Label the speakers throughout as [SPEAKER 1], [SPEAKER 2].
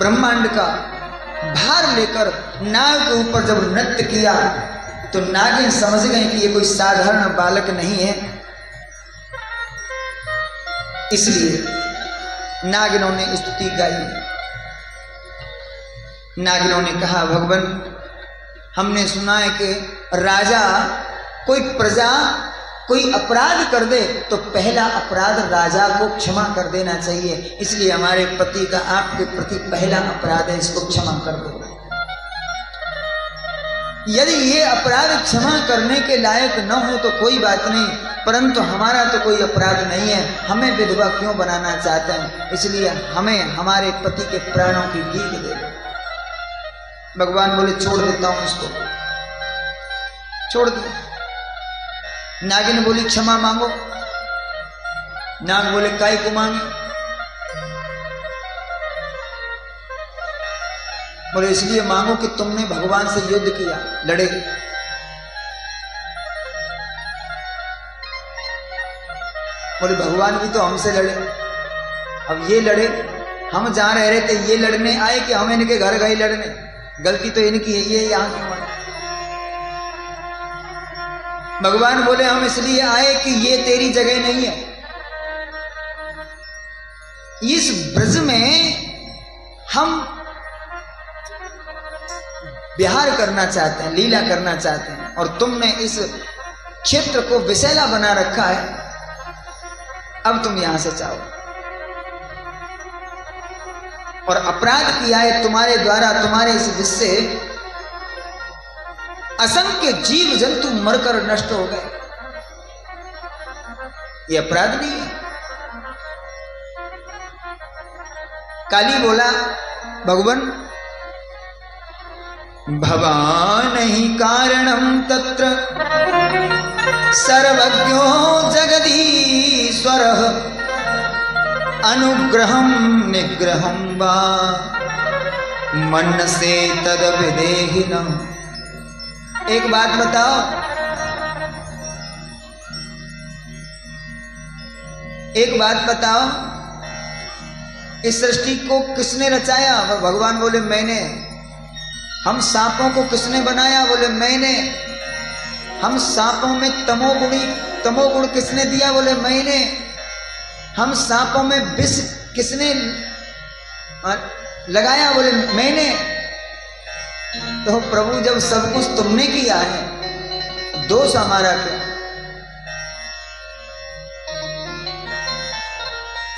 [SPEAKER 1] ब्रह्मांड का भार लेकर नाग के ऊपर जब नृत्य किया तो नागिन समझ गई कि ये कोई साधारण बालक नहीं है। इसलिए नागिनों ने स्तुति गाई। नागिनों ने कहा, भगवान हमने सुना है कि राजा कोई प्रजा कोई अपराध कर दे तो पहला अपराध राजा को क्षमा कर देना चाहिए, इसलिए हमारे पति का आपके प्रति पहला अपराध है, इसको क्षमा कर दो। यदि ये अपराध क्षमा करने के लायक न हो तो कोई बात नहीं, परंतु हमारा तो कोई अपराध नहीं है, हमें विधवा क्यों बनाना चाहते हैं, इसलिए हमें हमारे पति के प्राणों की भीख दे दो। भगवान बोले छोड़ देता हूं इसको, छोड़ दिया। नागिन बोली क्षमा मांगो। नाग बोले काय को मांगे? बोले इसलिए मांगो कि तुमने भगवान से युद्ध किया, लड़े। बोले भगवान भी तो हमसे लड़े, अब ये लड़े, हम जहां रह रहे थे ये लड़ने आए कि हम इनके घर गए लड़ने? गलती तो इनकी है, ये यहां क्यों आए? भगवान बोले हम इसलिए आए कि ये तेरी जगह नहीं है, इस ब्रज में हम विहार करना चाहते हैं, लीला करना चाहते हैं, और तुमने इस क्षेत्र को विषैला बना रखा है, अब तुम यहां से जाओ। और अपराध किया है तुम्हारे द्वारा, तुम्हारे इस विष से असंख्य जीव जंतु मरकर नष्ट हो गए, ये अपराध नहीं है। काली बोला भगवान भवान ही कारणम तत्र सर्वज्ञो जगदीश्वरः अनुग्रहम निग्रहम वा मनसे तद विदेहिनम्। एक बात बताओ, एक बात बताओ, इस सृष्टि को किसने रचाया? भगवान बोले मैंने। हम सांपों को किसने बनाया? बोले मैंने। हम सांपों में तमोगुण किसने दिया? बोले मैंने। हम सांपों में विष किसने लगाया? बोले मैंने। तो प्रभु जब सब कुछ तुमने किया है, दोष हमारा क्या?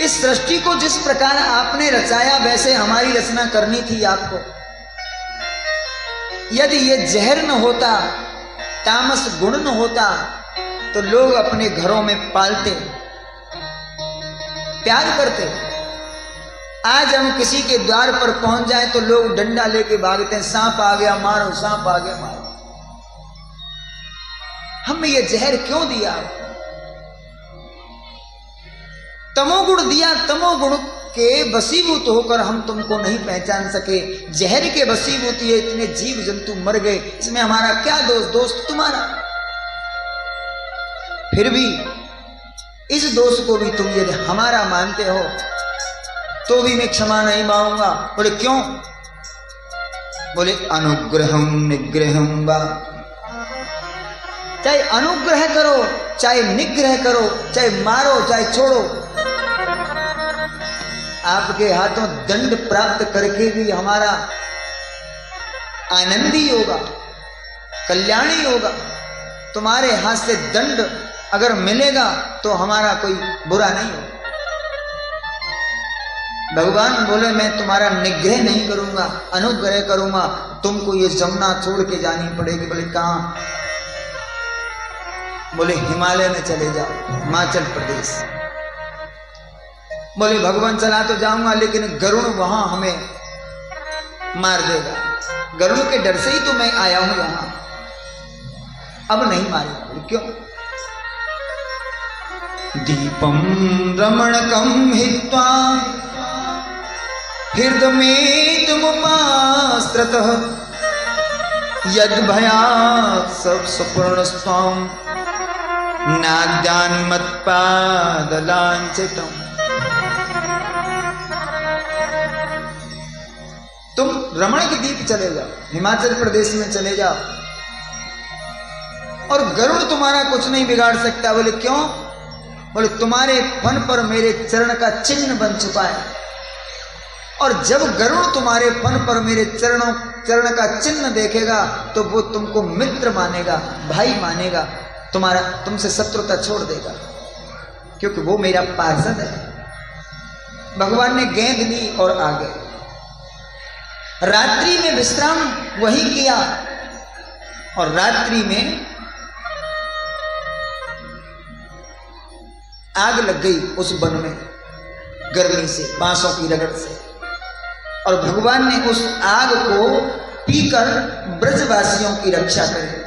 [SPEAKER 1] इस सृष्टि को जिस प्रकार आपने रचाया वैसे हमारी रचना करनी थी आपको। यदि ये जहर न होता, तामस गुण न होता, तो लोग अपने घरों में पालते, प्यार करते। आज हम किसी के द्वार पर पहुंच जाए तो लोग डंडा लेके भागते हैं, सांप आ गया मारो, सांप आ गया मारो। हमें ये जहर क्यों दिया? तमोगुण दिया, तमोगुण के वशीभूत होकर हम तुमको नहीं पहचान सके। जहर के वशीभूत ये इतने जीव जंतु मर गए, इसमें हमारा क्या दोष? दोष तुम्हारा। फिर भी इस दोष को भी तुम यदि हमारा मानते हो तो भी मैं क्षमा नहीं मांगूंगा। बोले क्यों? बोले अनुग्रहम निग्रहम वा। चाहे अनुग्रह करो, चाहे निग्रह करो, चाहे मारो, चाहे छोड़ो, आपके हाथों दंड प्राप्त करके भी हमारा आनंद ही होगा, कल्याण ही होगा। तुम्हारे हाथ से दंड अगर मिलेगा तो हमारा कोई बुरा नहीं होगा। भगवान बोले मैं तुम्हारा निग्रह नहीं करूंगा, अनुग्रह करूंगा। तुमको ये जमुना छोड़ के जानी पड़ेगी। बोले कहां? बोले हिमालय में चले जाओ, हिमाचल प्रदेश। बोले भगवान चला तो जाऊंगा, लेकिन गरुड़ वहां हमें मार देगा। गरुड़ के डर से ही तो मैं आया हूं यहां, अब नहीं मारेगा। बोले क्यों? दीपम रमणकम हित्वा हृदमेतमुपास्त्रतः यद भयात् सब सपूर्णस्त्वं नाद्यान् मत्पादलाञ्छितम्। तुम रमणक द्वीप चले जाओ, हिमाचल प्रदेश में चले जाओ, और गरुड़ तुम्हारा कुछ नहीं बिगाड़ सकता। बोले क्यों? बोले तुम्हारे फन पर मेरे चरण का चिन्ह बन चुका है, और जब गरुड़ तुम्हारे फन पर मेरे चरण का चिन्ह देखेगा तो वो तुमको मित्र मानेगा, भाई मानेगा, तुमसे शत्रुता छोड़ देगा, क्योंकि वो मेरा पार्षद है। भगवान ने गेंद ली और आ गए। रात्रि में विश्राम वही किया, और रात्रि में आग लग गई उस वन में गर्मी से, बांसों की रगड़ से, और भगवान ने उस आग को पीकर ब्रजवासियों की रक्षा करी।